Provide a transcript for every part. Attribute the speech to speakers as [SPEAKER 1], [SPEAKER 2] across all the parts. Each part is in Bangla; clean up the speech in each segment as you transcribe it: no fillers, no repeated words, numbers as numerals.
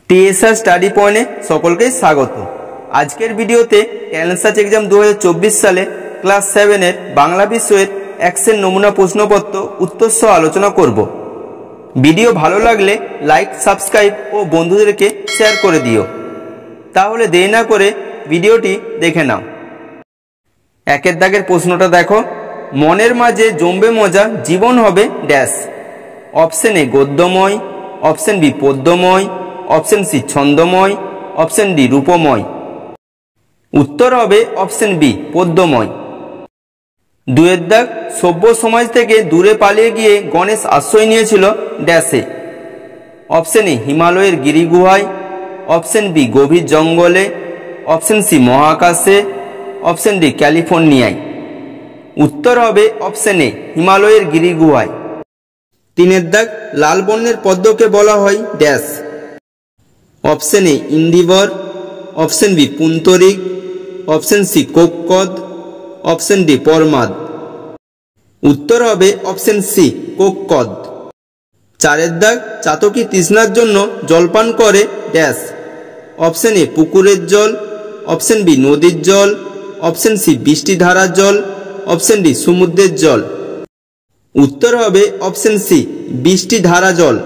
[SPEAKER 1] টিএসআর স্টাডি পয়েন্টে সকলকে স্বাগত। আজকের ভিডিওতে ট্যালেন্ট এক্সাম 2024 সালে ক্লাস 7 এর বাংলা বিষয়ের অ্যাকশন নমুনা প্রশ্নপত্র উত্তর সহ আলোচনা করব। ভিডিও ভালো লাগলে লাইক, সাবস্ক্রাইব ও বন্ধুদেরকে শেয়ার করে দিও। তাহলে দেরি না করে ভিডিওটি দেখে নাও। একের দাগের প্রশ্নটা দেখো, মনের মাঝে জমবে মজা, জীবন হবে ড্যাশ। অপশন এ গদ্যময়, অপশন বি পদ্যময়, অপশন সি ছন্দময়, অপশন ডি রূপময়। উত্তর হবে অপশন বি পদ্যময়। দুয়ের দাগ, সভ্য সমাজ থেকে দূরে পালিয়ে গিয়ে গণেশ আশ্রয় নিয়েছিল ড্যাশে। অপশন এ হিমালয়ের গিরিগুহায়, অপশন বি গভীর জঙ্গলে, অপশন সি মহাকাশে, অপশন ডি ক্যালিফোর্নিয়ায়। উত্তর হবে অপশন এ হিমালয়ের গিরিগুহায়। তিনের দাগ, লাল বর্ণের পদ্মকে বলা হয় ড্যাশ। অপশন এ ইন্দিবর, অপশন বি পুন্তরিক, অপশন সি কোককদ, অপশন ডি পরমাদ। উত্তর হবে অপশন সি কোককদ। চারের দাগ, চাতকী তৃষ্ণার জন্য জলপান করে ড্যাশ। অপশন এ পুকুরের জল, অপশন বি নদীর জল, অপশন সি বৃষ্টিধারার জল, অপশন ডি সমুদ্রের জল। উত্তর হবে অপশন সি বৃষ্টিধারা জল।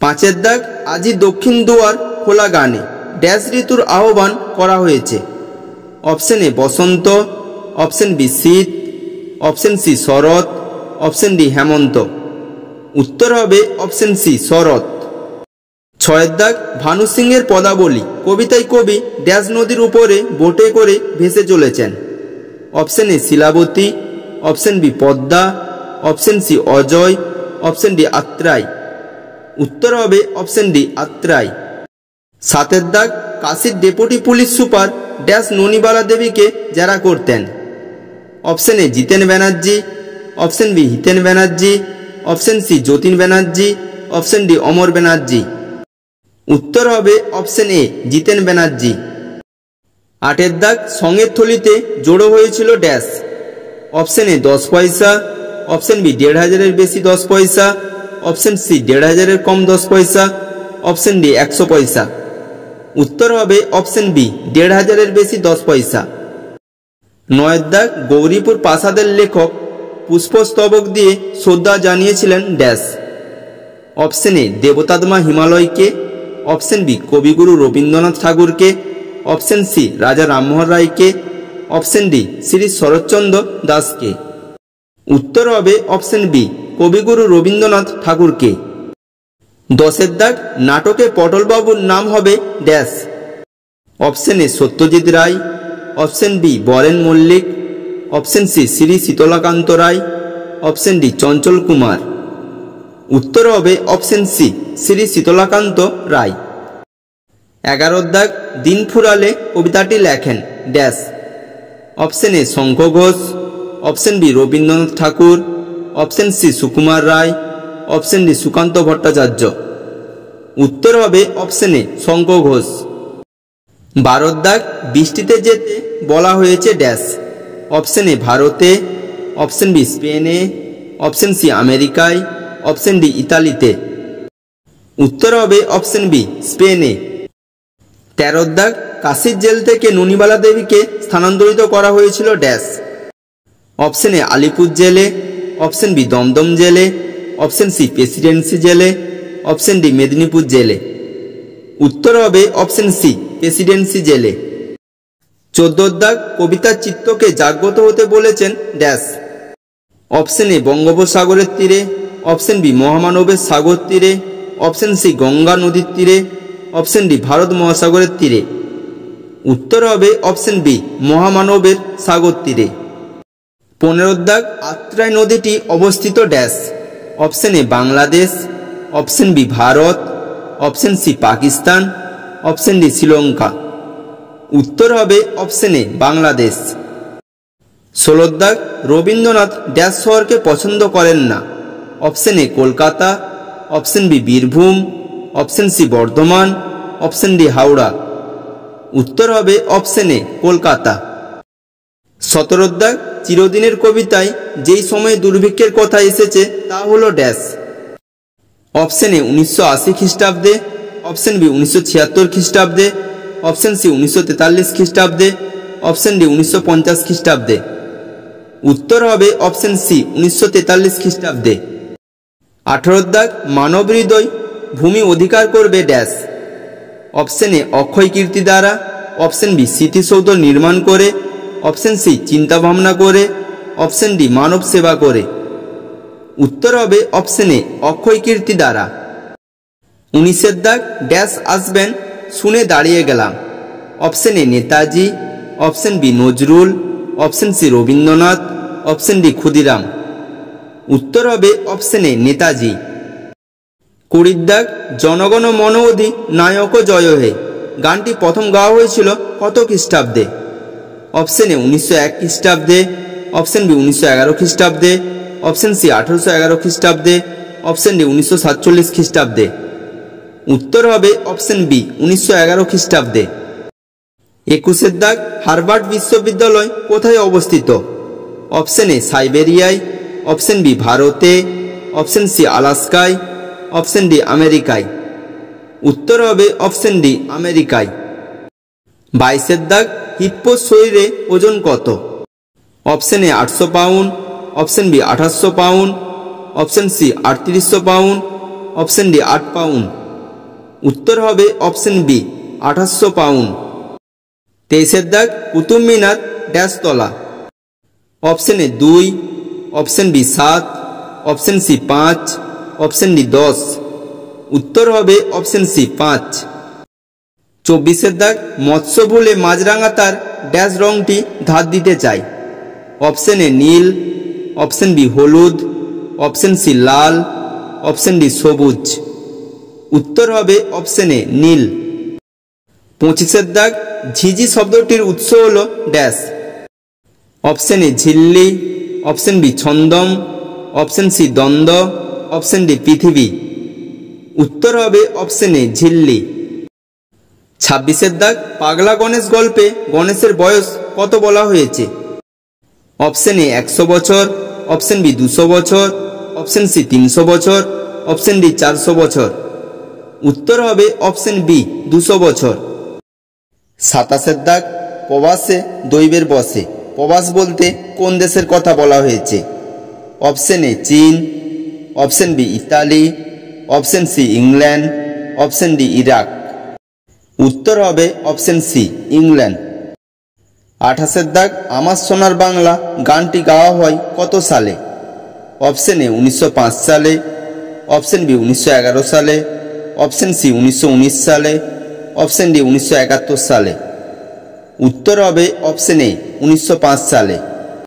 [SPEAKER 1] পাঁচের দাগ, আজি দক্ষিণ দুয়ার খোলা গানে ড্যাশ ঋতুর আহ্বান করা হয়েছে। অপশন এ বসন্ত, অপশন বি শীত, অপশন সি শরৎ, অপশন ডি হেমন্ত। উত্তর হবে অপশন সি শরৎ। ছয়ের দাগ, ভানু সিংহের পদাবলী কবিতায় কবি ড্যাশ নদীর উপরে বোটে করে ভেসে চলেছেন। Option A Shilabati, option B Padma, option C Ajay, option D Atrai. উত্তর হবে অপশন ডি আত্রাই। সাতের দাগ, কাশীর deputy police super dash Nanibala দেবীকে জেরা করতেন। Option A Jiten Banerjee, option B Hiten Banerjee, option C Jatin Banerjee, option D Amar Banerjee. উত্তর হবে অপশন এ জিতেন ব্যানার্জি। আটের দাগ, সঙ্গের থলিতে জড়ো হয়েছিল ড্যাশ। অপশন এ 10 পয়সা, অপশন বি 1500 বেশি 10 পয়সা, অপশন সি 1500 কম 10 পয়সা, অপশন ডি 100 পয়সা। উত্তর হবে অপশন বি 1500 বেশি 10 পয়সা। নয়ের দাগ, গৌরীপুর প্রাসাদের লেখক পুষ্পস্তবক দিয়ে শ্রদ্ধা জানিয়েছিলেন ড্যাশ। অপশন এ দেবতাত্মা হিমালয়কে, অপশন বি কবিগুরু রবীন্দ্রনাথ ঠাকুরকে, অপশন সি রাজা রামমোহন রায়কে, অপশন ডি শ্রী শরৎচন্দ্র দাসকে। উত্তর হবে অপশন বি কবিগুরু রবীন্দ্রনাথ ঠাকুরকে। দশের দাগ, নাটকে পটলবাবুর নাম হবে dash. Option A Satyajit Ray, option B Baren Mallik, option C Shri Shitalakanta Ray, option D Chanchal Kumar. উত্তর হবে অপশন সি শ্রী শীতলাকান্ত রায়। 11 দাগ, দিন ফুরালে কবিতাটি লেখেন dash. Option A Shankha Ghosh, option B Rabindranath Tagore, option C Sukumar Ray, option D Sukanta Bhattacharya. উত্তর হবে অপশন এ শঙ্খ ঘোষ। 12 দাগ, বৃষ্টিতে যেতে বলা হয়েছে ড্যাশ। অপশন এ ভারতে, অপশন বি স্পেনে, অপশন সি আমেরিকায়, অপশন ডি ইতালিতে। উত্তর হবে অপশন বি স্পেনে। 13 দাগ, কাশীর জেল থেকে ননিবালা দেবীকে স্থানান্তরিত করা হয়েছিল ড্যাশ। অপশন এ আলিপুর জেলে, অপশন বি দমদম জেলে, অপশন সি প্রেসিডেন্সি জেলে, অপশন ডি মেদিনীপুর জেলে। উত্তর হবে অপশন সি প্রেসিডেন্সি জেলে। 14 দাগ, কবিতার চিত্তকে জাগ্রত হতে বলেছেন ড্যাশ। অপশন এ বঙ্গোপসাগরের তীরে, অপশন বি মহামানবের সাগর তীরে, অপশন সি গঙ্গা নদীর তীরে, অপশন ডি ভারত মহাসাগরের তীরে। উত্তর হবে অপশন বি মহামানবের সাগর তীরে। 15 দাগ, আত্রাই নদীটি অবস্থিত dash. Option A Bangladesh, option B Bharat, option C Pakistan, option D Sri Lanka. উত্তর হবে অপশন এ বাংলাদেশ। 16 দাগ, রবীন্দ্রনাথ ড্যাশ শহরকে পছন্দ করেন না। Option A Kolkata, option B Birbhum, option C Bardhaman, option D Howrah. উত্তর হবে অপশন এ কলকাতা। 17 দাগ, চিরদিনের কবিতায় যেই সময়ে দুর্ভিক্ষের কথা এসেছে তা হলো ড্যাশ। অপশন এ 1980 খ্রিস্টাব্দে, অপশন বি 1976 খ্রিস্টাব্দে, অপশন সি 1943 খ্রিস্টাব্দে, অপশন ডি 1950 খ্রিস্টাব্দে। উত্তর হবে অপশন সি 1943 খ্রিস্টাব্দে। 18 দাগ, মানব হৃদয় ভূমি অধিকার করবে ড্যাশ। অপশন এ অক্ষয় কীর্তি দ্বারা, অপশন বি স্মৃতিসৌধ নির্মাণ করে, অপশন সি চিন্তা ভাবনা করে, অপশন ডি মানব সেবা করে। উত্তর হবে অপশন এ অক্ষয় কীর্তি দ্বারা। 19 দাগ, ড্যাশ আসবেন শুনে দাঁড়িয়ে গেলাম। Option A Netaji, option B Nazrul, option C Rabindranath, option D Khudiram. উত্তর হবে অপশন এ নেতাজি। 20 দাগ, জনগণ মন অধি নায়ক জয় হে গানটি প্রথম গাওয়া হয়েছিল কত খ্রিস্টাব্দে? অপশন এ 1901 খ্রিস্টাব্দে, অপশন বি 1911 খ্রিস্টাব্দে, অপশন সি 1811 খ্রিস্টাব্দে, অপশন ডি 1947 খ্রিস্টাব্দে। উত্তর হবে অপশন বি 1911 খ্রিস্টাব্দে। 21 দাগ, হার্ভার্ড বিশ্ববিদ্যালয় কোথায় অবস্থিত? অপশন এ সাইবেরিয়ায়, অপশন বি ভারতে, অপশন সি আলাস্কায়, অপশন ডি আমেরিকায়। উত্তর হবে অপশন ডি আমেরিকায়। 22 দাগ, হিপ্পোর শরীরে ওজন কত? Option A 800 pound, option B 2800 pound, option C 3800 pound, option D 8 pound. উত্তর হবে অপশন বি 2800 পাউন্ড। 23 দাগ, কুতুব মিনার ড্যাশ তলা। Option A 2, option B 7, option C 5, option D 10। উত্তর হবে অপশন সি 5। 24 দাগ, মৎস্য ভুলে মাছরাঙা তার ড্যাশ রংটি ধার দিতে চাই। অপশন এ নীল, অপশন বি হলুদ, অপশন সি লাল, অপশন ডি সবুজ। উত্তর হবে অপশন এ নীল। 25 দাগ, ঝিঝি শব্দটির উৎস হল ড্যাশ। অপশন এ ঝিল্লি, অপশন বি ছন্দম, অপশন সি দ্বন্দ্ব, অপশন ডি পৃথিবী। উত্তর হবে অপশন এ ঝিল্লি। 26 দাগ, পাগলা গণেশ গল্পে গণেশের বয়স কত বলা হয়েছে? অপশন এ 100 বছর, অপশন বি 200 বছর, অপশন সি 300 বছর, অপশন ডি 400 বছর। উত্তর হবে অপশন বি 200 বছর। 27 দাগ, প্রবাসে দৈবের বসে প্রবাস বলতে কোন দেশের কথা বলা হয়েছে? অপশন এ চীন, option B Italy, option C England, option D Iraq. উত্তর হবে অপশন সি ইংল্যান্ড। 28 দাগ, আমার সোনার বাংলা গানটি গাওয়া হয় কত সালে? অপশন এ 1905 সালে, অপশন বি 1911 সালে, অপশন সি 1919 সালে, অপশন ডি 1971 সালে। উত্তর হবে অপশন এ 1905 সালে।